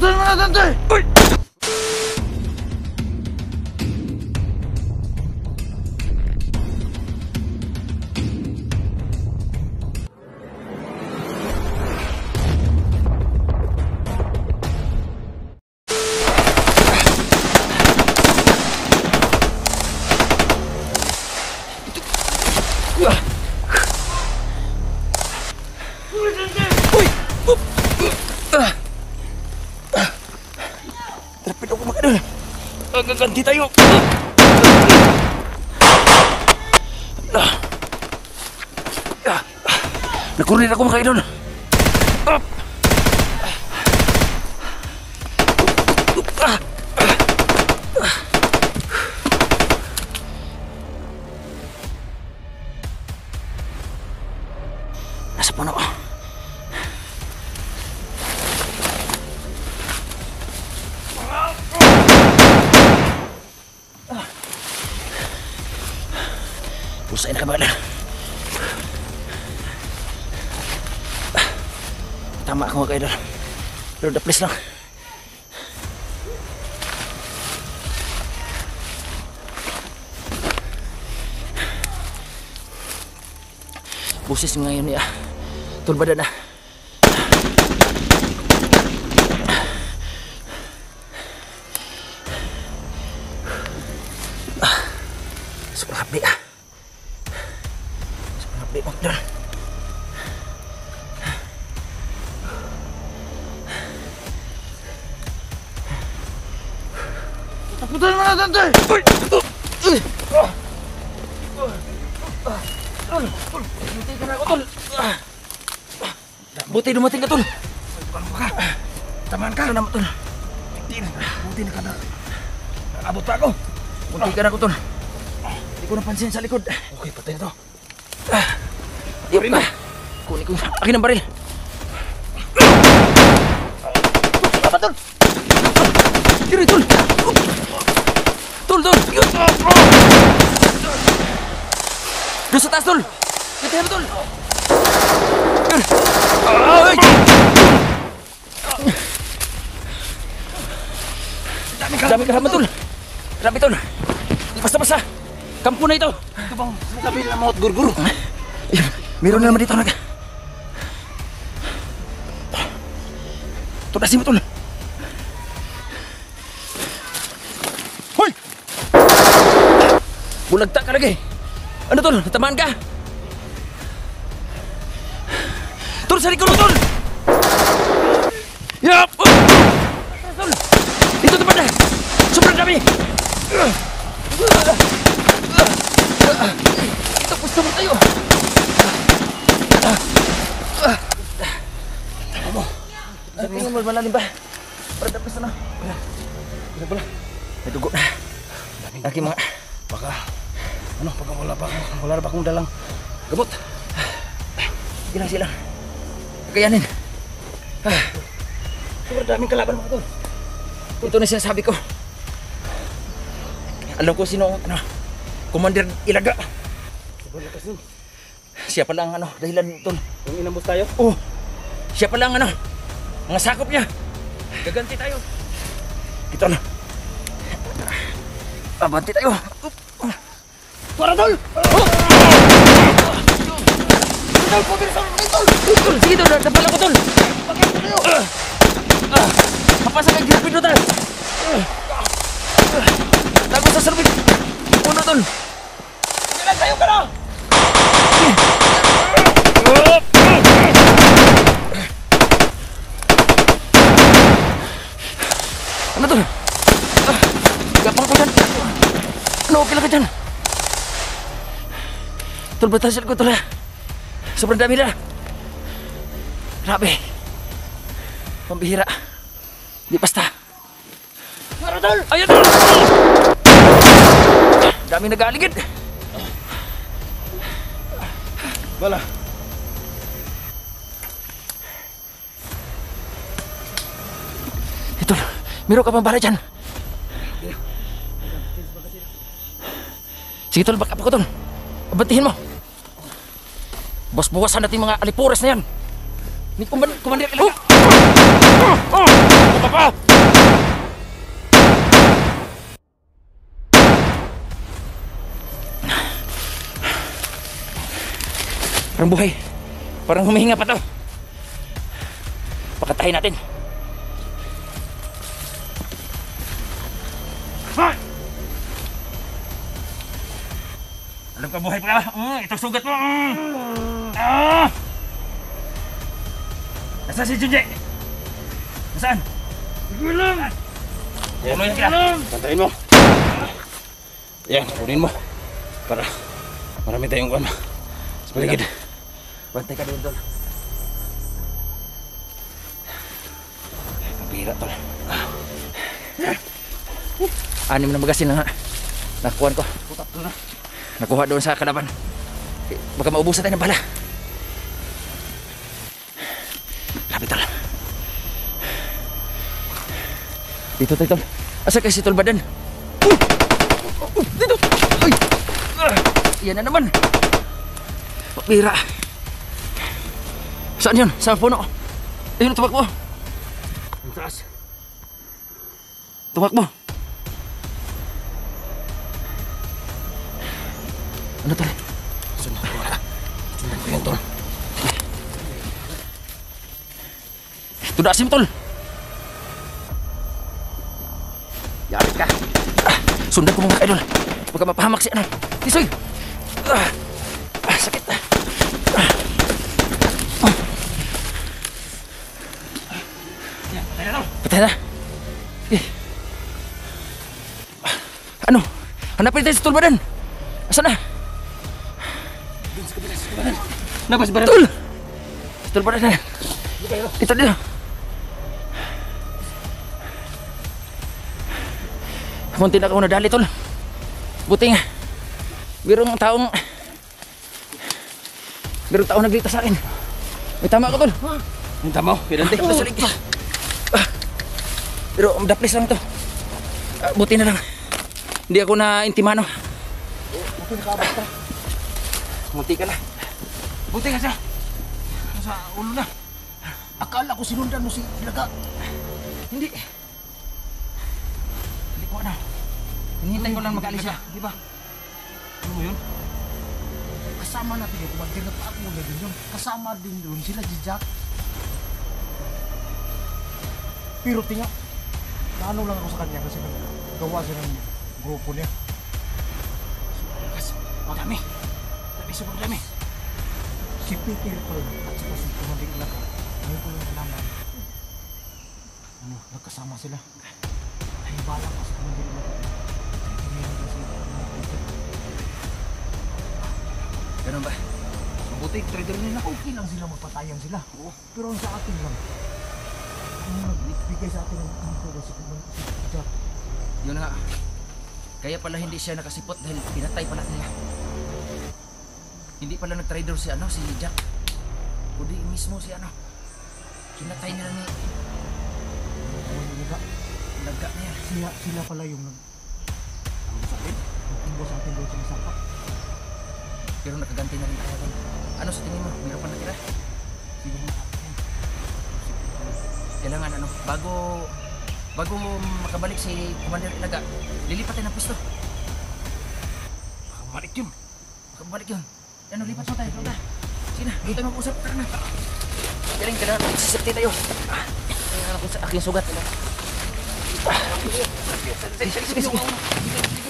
Takutan mo na, Dante! Uy! Rapid ako makadol. Gaganti tayo. Nakurir ako makaidol. Nasa puno. Pusay na kabala. Tama ako mga kaidol. Pero the please lang. Busis mo ngayon niya. Tulbada na. Super happy ah. Di Magdal. Takutan mo na, Dante! Uy! Buti ka na ako, Tol! Buti dumating ka, Tol! Ano ka? Tamaan ka! Salamat, Tol! Buti na ka na. Abot pa ako! Buti ka na ako, Tol! Hindi ko napansin sa likod. Okay, patay na to. Yep na! Kunin ko. Akin ang baril! Salamat, Tol! Tiri, Tol! Tol, Tol! Doon sa taas, Tol! Katihan mo, Tol! Ay! Dami ka naman, Tol! Grabe, Tol! Basta-basta! Kampo na ito! Ito bang sabi na mga gurgur? Meron na naman dito na. Tunasin mo, Tol! Hoy! Bulagta ka lagi! Ano, Tol? Natamaan ka? Tol, sa likod mo, Tol! Yup! Tol! Dito tapat na! Sobrang dami! Tapos naman tayo! Tama mo! Sabi nga malalim ba? Para tapos na. Ano pala? May dugo na. Aking mga... Baka, ano, pagka wala na ba akong dalang gamot? Sige lang sila. Kakayanin. Sobrang daming kalaban mga Tol. Ito na sinasabi ko. Alam ko sino, ano, Commander Ilaga. Sobrang lakas nun. Siya pala ang, ano, dahilan, Tol. Kung inambos tayo? Oh, siya pala ang, ano, mga sakop niya. Gaganti tayo. Ito na. Abanti tayo. Para, Tol! Oh! Tol, pabilis ako kayo, Tol! Tol, sige, Tol. Napala ko, Tol. Pagkakita tayo! Mapasa kay Gilpin, Tol. Tago sa servit. Puno, Tol. Sige lang, tayo ka na! Ano, Tol? Gapang ko dyan. Ano, okay lang ka dyan? Tol, batasan ko, Tol, ha? Sobrang dami na. Grabe. Pambihira. Di basta. Para, Tol! Ayan, Tol! Dami nag-aaligid. Bala. Ito, meron ka pang bala dyan. Sige, Tol, back up ako, Tol. Abantihin mo. Buwas-buwasan natin mga alipores na yan. Ni Commander Ilaga. Papa! Parang buhay. Parang humihinga pa to. Pakatayin natin. Alam ka, buhay pa ka. Ito sugat mo. Nasaan si Junjay? Nasaan? Hindi lang. Puno yan ka. Pantayin mo. Yan, kunin mo. Para marami tayong ano sa paligid. Bantay ka doon, tol. Pabira, tol. 6 na magasin lang ha. Nakuhaan ko. Nakuha doon sa kalaban. Baka maubusan tayo ng bala. Lapit, tol. Dito tayo, tol. Asa kasi si Tol Badan? Dito! Ay! Yan na naman. Pabira. Saan yun? Sa puno? Ayun, tumakbo. Ang taas. Tumakbo. Ano, tol? Sundan ko na. Sundan ko yan, tol. Tudasin mo, tol. Yarit ka. Sundan ko mga idol. Baka mapahamak si ano. Tisoy! Sakit. Patay na. Ano? Hanapin tayo si Tol Badan. Asan na? Doon sa kabila, sa kabanan. Nabas ba? Tol! Si Tol Badan na. Dito, dito. Munti na ako nadali, tol. Buti nga. Birong taong naglita sa akin. May tama ako, tol. Ang tama, pinanti. Nasulig. Pero daplis lang to. Buti na lang. Hindi ako na intimano. Buti nakabas ka. Munti ka na. Buti ka siya. Sa ulo na. Akala ko sinundan mo si Ilaga. Hindi. Hindi ko na. Hinihintay ko lang mag-alis siya. Di ba? Ano mo yun? Kasama natin yun. Kung tinatago na din yun. Kasama din doon sila si Jack. Pero tinga, naano lang ako sa kanya kasi gawa siya ng grupo niya. Madami. Sobrang dami. Si Peter Paul at saka si Kumandik Ilaga. Ngayon ko lang nalaman. Ano, nagkasama sila. Ay, balang ka sa Kumandik Ilaga. Ganun ba? Mabuti, trader nila. Okay lang sila, magpatayan sila. Oo. Pero ang sa atin lang, ang nagbigay sa atin ng info si Jack. Yun nga. Kaya pala hindi siya nakasipot dahil pinatay pala niya. Hindi pala nag-trader si Jack. Kundi mismo si Kinatay nila ni Laga na yan. Sila pala yung ang sa atin. Nagtimbo sa atin doon sa masakap. Pero nakaganti na rin tayo. Ano sa tingin mo? Meron pa natira? Sige mo sa atin. Kailangan bago makabalik si Commander Ilaga, lilipat tayo ng pwesto. Makabalik yun. Makabalik yun. Ano, lipat mo tayo. Sige na, dito tayo mag-usap. Tara na. Galing ka na, sisipti tayo. Tingnan ako sa aking sugat.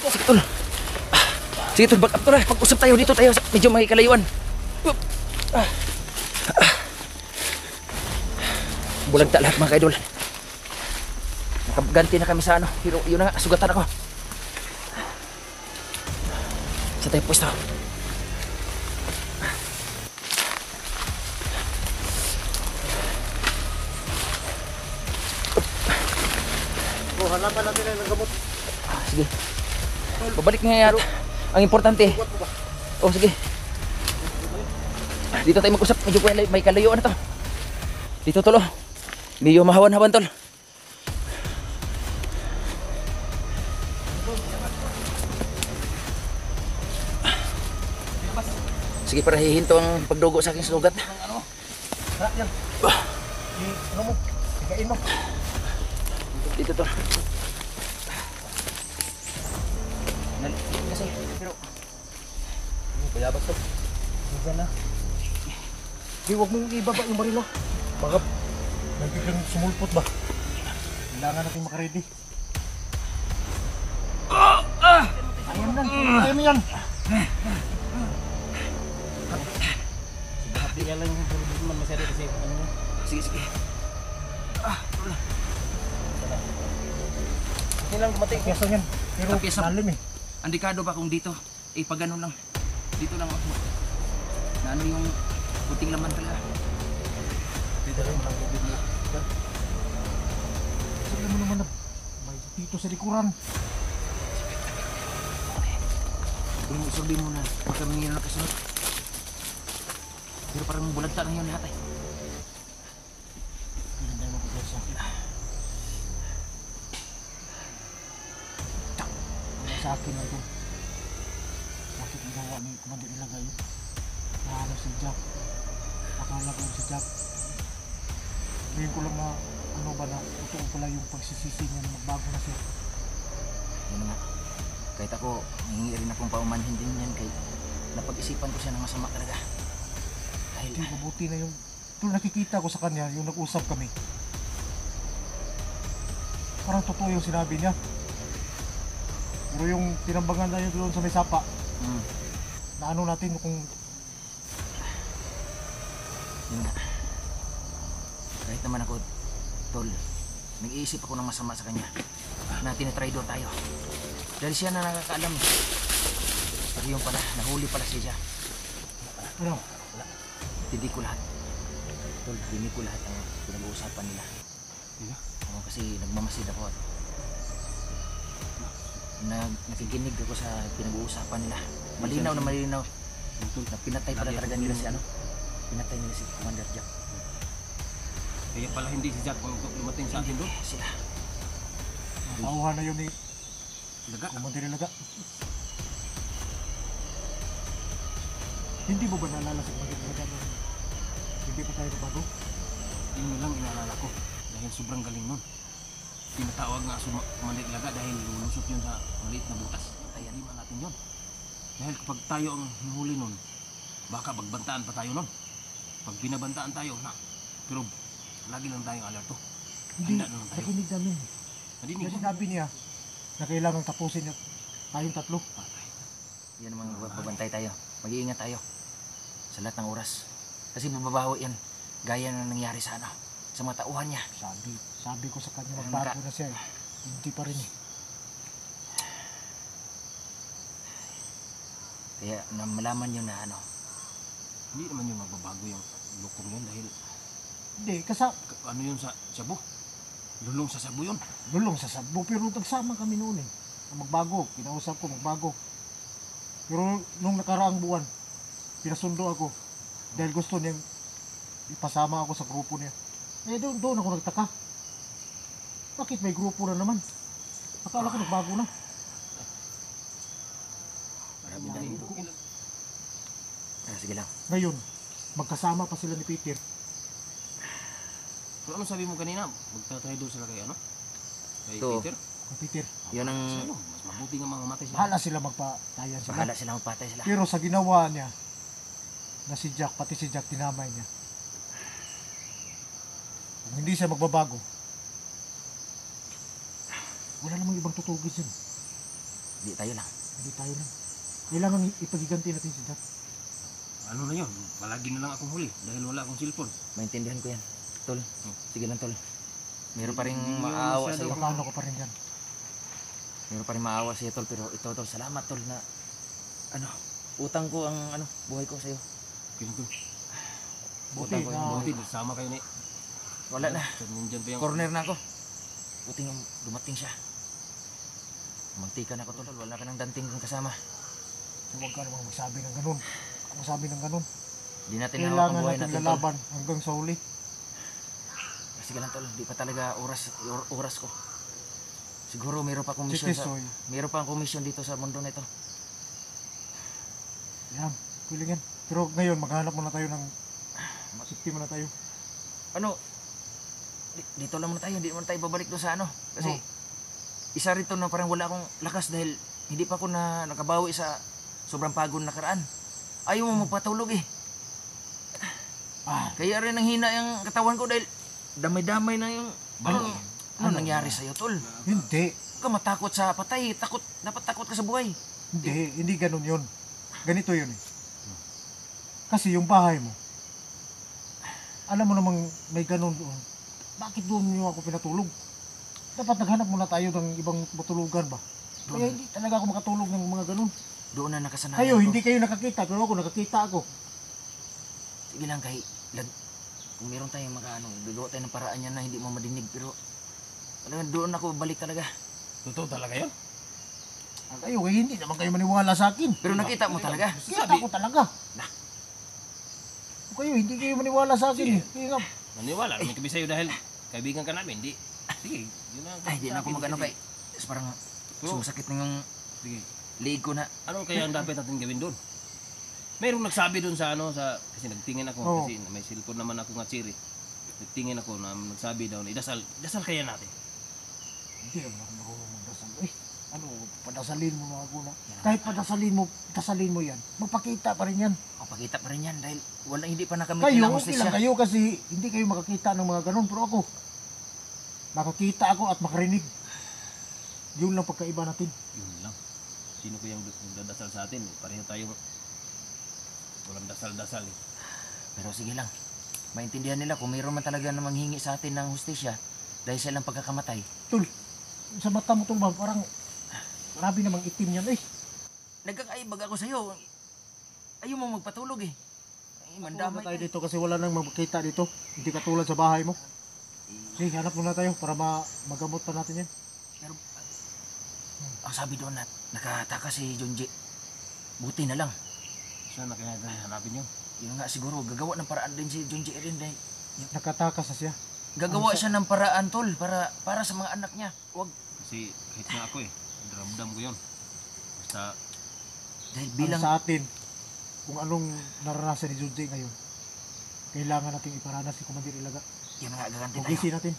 Sige, tol. Sige, tol, back up to na. Pag-usap tayo dito tayo. Medyo may kalayuan. Bulagta lahat mga kaidol. Nakaganti na kami sa pero yun na nga, sugatan ako. Sa tayo pwesto. Hanapan natin ang gamot. Sige. Pabalik nga yan. Ang importante. Oh, sige. Dito tayo mag-usap. Medyo may kalayuan na to. Dito, tol. Medyo mahawan-hawan, tol. Sige, para hihinto ang pagdugo sa aking sugat. Harap yan. Ano mo? Higain mo. Dito, tol. Kasi, pero bayabas to. Diyan na. Di, huwag mong ibaba yung baril, ah. Baka nagiging sumulpot ba? Kailangan natin makaready. Ayan lang, kaya mo yan. Sige, lang yung baril man masyado kasi ano mo. Sige, sige. Wala. Okay lang, dumating. Peso yan. Pero Peso. lalim eh. Andikado ba kung dito? Pag ganun lang. Dito lang ako. Na ano yung puting laman talaga. Dito rin, mga bibig mo. Sabi mo naman na may dito sa likuran. Sabi mo na. Magkamingin na kasunod. Pero parang bulagta na yun lahat eh. Hindi tayo magpapasa. Sa akin lang ito. Bakit ang gawa ni Commander Ilagay? Nahanap si Jack. Akala ko si Jack. Ngayon ko lang na ano ba na totoo pala yung pagsisisi niya na magbago na siya. Yun nga. Kahit ako, hihingi rin akong paumanhin din yan kay napag-isipan ko siya ng masama talaga. Dahil Hindi, mabuti na yung nakikita ko sa kanya, yung nag-usap kami. Parang totoo yung sinabi niya. Pero yung tinambangan na yun doon sa may sapa, na ano natin kung yun nga. Kahit naman ako, tol, nag-iisip ako ng masama sa kanya na tinatraido tayo. Dahil siya na nakakaalam. Pero yung pala, nahuli pala siya. ano, Hindi ko lahat. Tol, hindi ko lahat ang pinag-uusapan nila. Oo, kasi nagmamasid ako at nakikinig ako sa pinag-uusapan nila. Malinaw na malinaw. Na pinatay pala talaga nila si ano. Pinatay nila si Commander Jack. Kaya pala hindi si Jack kung lumating sa akin doon. Sila. nauha na yun ni Laga. Commander Ilaga. Hindi mo ba naalala sa Commander Ilaga nung hindi pa tayo nabago? Yun na lang inaalala ko. Dahil sobrang galing nun. Tinatawag nga sumalit laga dahil lulusot yun sa maliit na butas. Kaya di ba natin yun? Dahil kapag tayo ang nahuli nun, baka bagbantaan pa tayo nun. Pag binabantaan tayo, na. Pero lagi lang tayong alerto. Hindi, Handa na lang tayo. nakinig namin. Nadinig Kasi mo? sinabi niya na kailangan tapusin niya tayong tatlo. Patay. Yan naman, babantay tayo. Mag-iingat tayo. Sa lahat ng oras. Kasi bababaho yan. Gaya na nangyari sa ano. Sa mga tauhan niya. Sabi ko sa kanya Ano magbago ka? na siya eh. Hindi pa rin eh. Kaya malaman nyo na ano. Hindi naman yun magbabago yung lukong yun dahil Hindi, ano yun sa Cebu? Lulong sa Cebu yun. lulong sa Cebu pero nagsama kami noon eh. Na magbago, kinausap ko magbago. Pero nung nakaraang buwan, pinasundo ako dahil gusto niyang ipasama ako sa grupo niya. Eh doon ako nagtaka. Bakit may grupo na naman? Akala ko nagbago na. Maraming daling buko. Sige lang. Ngayon, magkasama pa sila ni Peter. Pero ano sabi mo kanina? Magtatry doon sila kay ano? Kay Ito. Peter? Kay Peter. Yun ang Ano, mas mabuti nga mga matay sila. Bahala sila magpatayan sila. bahala sila magpatay sila. Pero sa ginawa niya, na si Jack, pati si Jack tinamay niya. Kung hindi siya magbabago, wala namang ibang tutugis yun. Hindi tayo lang. Hindi tayo lang. Kailangan ipagiganti natin si Jack. Ano na yun? Palagi na lang akong huli dahil wala akong cellphone. Maintindihan ko yan. Tol. Sige lang, tol. Meron pa rin Hindi maawa masyado. sa'yo. Paano ko pa rin yan? Meron pa rin maawa sa'yo, tol. Pero ito, tol. Salamat, tol, na ano, utang ko ang ano, buhay ko sa'yo. Kinagul. Buti Utang ko yung na Buti, sama kayo ni. Wala na. Nandyan pa yung... Corner na ako. Buti nung dumating siya. Mantika na ako, tol. Wala ka ng danting kong kasama. huwag ka namang magsabi ng ganun. Magsabi ng ganun. Hindi natin hawak ang Kailangan buhay natin natin, tol. lalaban hanggang sa huli. Sige lang, tol. Di pa talaga oras ko. Siguro meron pa komisyon sa... Chikisoy. Meron pa ang komisyon dito sa mundo na ito. Yan, kuligan. Pero ngayon, maghanap muna tayo ng... Safety muna tayo. Ano? Dito lang muna tayo. Hindi muna tayo babalik doon sa ano. Kasi No. isa rito na parang wala akong lakas dahil hindi pa ako na nakabawi sa sobrang pagod na nakaraan. Ayaw mo magpatulog eh. Ah, Kaya rin ang hina yung katawan ko dahil damay-damay na yung... Ano nangyari sa'yo, tol? hindi. Huwag ka matakot sa patay. Dapat takot ka sa buhay. Hindi ganun yun. Ganito yun eh. Kasi yung bahay mo, alam mo namang may ganun doon. Bakit doon niyo ako pinatulog? Dapat naghanap muna tayo ng ibang matulugan ba? Kaya hindi talaga ako makatulog ng mga ganun. Doon na nakasanayan Kayo, ko. hindi kayo nakakita. Pero ako, nakakita ako. Sige lang kay kung meron tayong gagawa tayo ng paraan yan na hindi mo madinig pero talagang doon ako balik talaga. Totoo talaga yun? Kayo, hindi naman kayo maniwala sa akin. Pero nakita mo talaga. Kita ko talaga. Kayo, hindi kayo maniwala sa akin eh. Kaya nga, Maniwala namin kami sa'yo dahil kaibigan ka namin. Di. Sige, yun na. Ay, di na ako magano kay. Parang sumasakit na yung Sige. liig ko na. Ano kaya ang dapat natin gawin doon? Mayroong nagsabi doon sa kasi nagtingin ako Oo. kasi may cellphone naman ako nga chiri. Nagtingin ako na nagsabi daw na dasal kaya natin. hindi naman ako marunong magdasal. Padasalin mo mga guna. Kahit dasalin mo yan. Magpakita pa rin yan. O pakita pa rin yan dahil hindi pa nakamit Kayo, ng okay lang hustisya. kayo kasi hindi kayo makakita ng mga ganun. Pero ako, makakita ako at makarinig. Yun lang pagkaiba natin. Yun lang. Sino ko yung nagdadasal sa atin? Pareho tayong walang dasal-dasal eh. Pero sige lang. Maintindihan nila kung mayroon man talaga na manghingi sa atin ng hustisya dahil sa ilang pagkakamatay. Tul, sa mata mo tul ba, parang marami namang itim yan. Nagkakaibag ako sa'yo. Ayaw mo magpatulog eh. Ay, mandamay tayo ka. dito kasi wala nang makita dito. Hindi katulad sa bahay mo. Sige, hanap muna tayo para magamot pa natin yan. Pero, ang sabi doon na nakataka si Junji. Buti na lang. Saan na kaya hanapin yun? Yun nga siguro, gagawa ng paraan din si Junji rin dahil Nakatakas na siya. gagawa siya ng paraan tol para sa mga anak niya. Wag Kasi kahit nga ako eh, ramdam ko yun. Basta dahil Bilang bilang sa atin, kung anong naranasan ni Junji ngayon, kailangan natin iparanas si Commander Ilaga. yan nga gaganti tayo. Pagisi natin.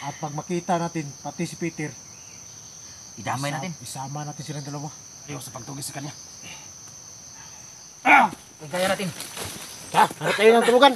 At pag makita natin, pati si Peter, Idamay natin. isama natin silang dalawa. ayaw sa pagtugis sa kanya. Kaya natin. Hanap tayo ng tulugan.